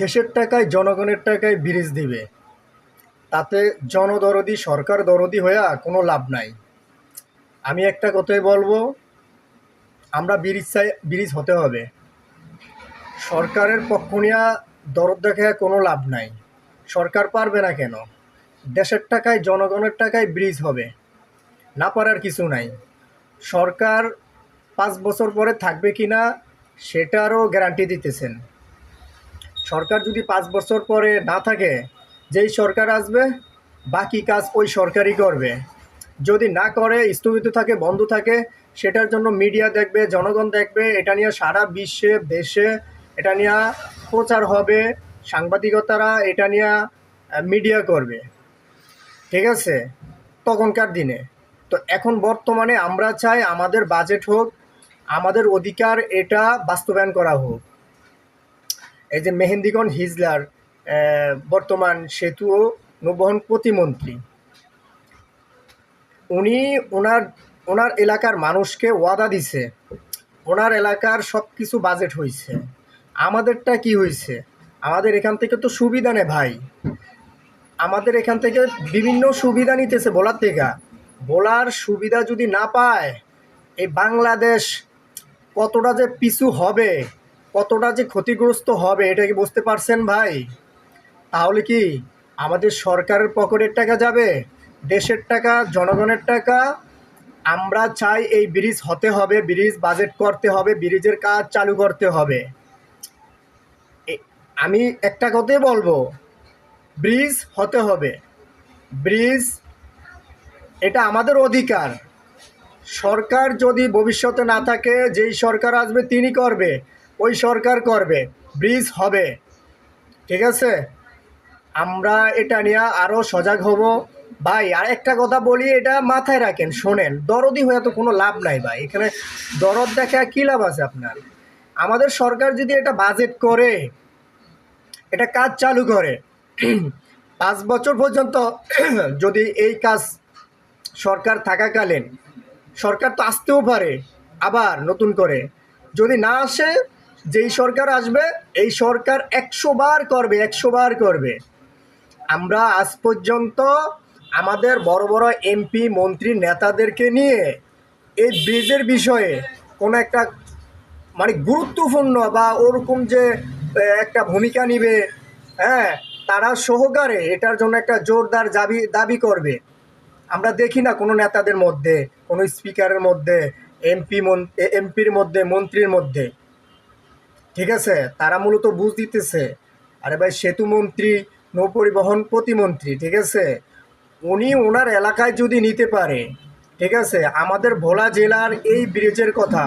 দেশের টাকায় জনগণের টাকায় ব্রিজ দিবে, তাতে জনদরদি সরকার দরদি হয়ে কোনো লাভ নাই। আমি একটা কথাই বলবো, আমরা ব্রিজ চাই, ব্রিজ হতে হবে। সরকারের পক্ষ নিয়ে দরদ দেখে কোনো লাভ নাই। সরকার পারবে না কেন? দেশের টাকায় জনগণের টাকায় ব্রিজ হবে, না পারার কিছু নাই। সরকার 5 বছর পরে থাকবে কি না সেটারও গ্যারান্টি দিতেছেন। সরকার যদি 5 বছর পরে না থাকে, যেই সরকার আসবে বাকি কাজ ওই সরকারই করবে। যদি না করে, স্থগিত থাকে, বন্ধ থাকে, সেটার জন্য মিডিয়া দেখবে, জনগণ দেখবে, এটা নিয়ে সারা বিশ্বে দেশে এটা নিয়ে প্রচার হবে, সাংবাদিকতারা এটা নিয়ে মিডিয়া করবে, ঠিক আছে, তখনকার দিনে। তো এখন বর্তমানে আমরা চাই আমাদের বাজেট হোক, আমাদের অধিকার এটা বাস্তবায়ন করা হোক। এই যে মেহেন্দিগঞ্জ হিজলার বর্তমান সেতু ও নৌবহন প্রতিমন্ত্রী, উনি ওনার এলাকার মানুষকে ওয়াদা দিছে, ওনার এলাকার সব কিছু বাজেট হয়েছে। আমাদেরটা কি হয়েছে? আমাদের এখান থেকে তো সুবিধা নেই ভাই, আমাদের এখান থেকে বিভিন্ন সুবিধা নিতেছে ভোলার থেকে। ভোলার সুবিধা যদি না পায়, এই বাংলাদেশ কতটা যে পিছু হবে, কতটা যে ক্ষতিগ্রস্ত হবে, এটা কি বুঝতে পারছেন ভাই? তাহলে কি আমাদের সরকারের পকেটের টাকা যাবে, দেশের টাকা, জনগণের টাকা? আমরা চাই এই ব্রিজ হতে হবে, ব্রিজ বাজেট করতে হবে, ব্রিজের কাজ চালু করতে হবে। আমি একটা কথাই বলবো, ব্রিজ হতে হবে। ব্রিজ এটা আমাদের অধিকার। সরকার যদি ভবিষ্যতে না থাকে, যেই সরকার আসবে তিনি করবে, ওই সরকার করবে, ব্রিজ হবে, ঠিক আছে? আমরা এটা নিয়ে আরও সজাগ হব ভাই। আর একটা কথা বলি, এটা মাথায় রাখেন, শোনেন, দরদি হয়ে তো কোনো লাভ নাই ভাই। এখানে দরদ দেখা কী লাভ আছে আপনার? আমাদের সরকার যদি এটা বাজেট করে, এটা কাজ চালু করে, 5 বছর পর্যন্ত যদি এই কাজ সরকার থাকাকালীন, সরকার তো আসতেও পারে আবার নতুন করে, যদি না আসে, যেই সরকার আসবে এই সরকার 100 বার করবে, 100 বার করবে। আমরা আজ পর্যন্ত আমাদের বড় বড় এমপি, মন্ত্রী, নেতাদেরকে নিয়ে এই ব্রিজের বিষয়ে কোনো একটা মানে গুরুত্বপূর্ণ বা ওরকম যে একটা ভূমিকা নিবে, হ্যাঁ, তারা সহকারে এটার জন্য একটা জোরদার দাবি করবে। আমরা দেখি না কোনো নেতাদের মধ্যে, কোনো স্পিকারের মধ্যে, এমপির মধ্যে, মন্ত্রীর মধ্যে, ঠিক আছে? তারা মূলত বুঝ দিতেছে, আরে ভাই সেতু মন্ত্রী, নৌপরিবহন প্রতিমন্ত্রী, ঠিক আছে, উনি ওনার এলাকায় যদি নিতে পারে, ঠিক আছে, আমাদের ভোলা জেলার এই ব্রিজের কথা,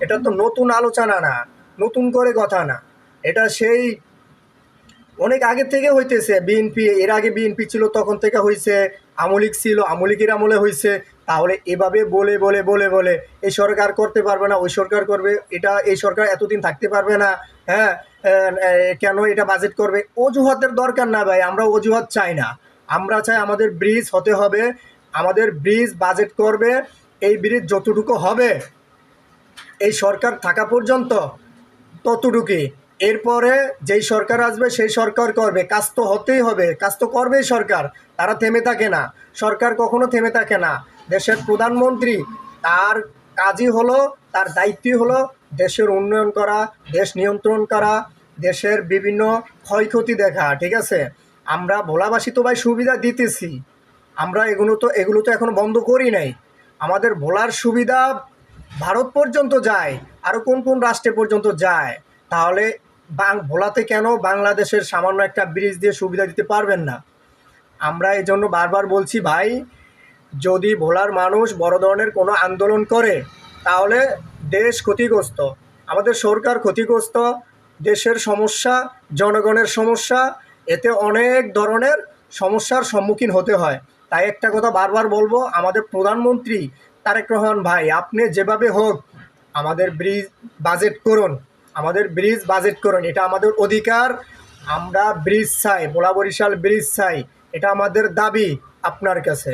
এটা তো নতুন আলোচনা না, নতুন করে কথা না, এটা সেই অনেক আগে থেকে হইতেছে। বিএনপি, এর আগে বিএনপি ছিল তখন থেকে হয়েছে, আমলিক ছিল, আমলিকের আমলে হয়েছে। তাহলে এভাবে বলে বলে বলে বলে এই সরকার করতে পারবে না, ওই সরকার করবে, এটা এই সরকার এতদিন থাকতে পারবে না, হ্যাঁ, কেন এটা বাজেট করবে? অজুহাতের দরকার না ভাই, আমরা অজুহাত চাই না। আমরা চাই আমাদের ব্রিজ হতে হবে, আমাদের ব্রিজ বাজেট করবে, এই ব্রিজ যতটুকু হবে এই সরকার থাকা পর্যন্ত ততটুকুই। এরপরে যেই সরকার আসবে সেই সরকার করবে, কাজ তো হতেই হবে, কাজ তো করবেই সরকার। তারা থেমে থাকে না, সরকার কখনো থেমে থাকে না। দেশের প্রধানমন্ত্রী, তার কাজই হলো, তার দায়িত্বই হলো দেশের উন্নয়ন করা, দেশ নিয়ন্ত্রণ করা, দেশের বিভিন্ন ক্ষয়ক্ষতি দেখা, ঠিক আছে? আমরা ভোলাবাসী তো ভাই সুবিধা দিতেছি, আমরা এগুলো তো এখনো বন্ধ করি নাই। আমাদের ভোলার সুবিধা ভারত পর্যন্ত যায়, আরও কোন কোন রাষ্ট্রে পর্যন্ত যায়। তাহলে ভোলাতে কেন বাংলাদেশের সামান্য একটা ব্রিজ দিয়ে সুবিধা দিতে পারবেন না? আমরা এই জন্য বারবার বলছি ভাই, যদি ভোলার মানুষ বড় ধরনের কোনো আন্দোলন করে, তাহলে দেশ ক্ষতিগ্রস্ত, আমাদের সরকার ক্ষতিগ্রস্ত, দেশের সমস্যা, জনগণের সমস্যা, এতে অনেক ধরনের সমস্যার সম্মুখীন হতে হয়। তাই একটা কথা বারবার বলবো, আমাদের প্রধানমন্ত্রী তারেক রহমান ভাই, আপনি যেভাবে হোক আমাদের ব্রিজ বাজেট করুন, আমাদের ব্রিজ বাজেট করুন, এটা আমাদের অধিকার। আমরা ব্রিজ চাই, ভোলা বরিশাল ব্রিজ চাই, এটা আমাদের দাবি আপনার কাছে।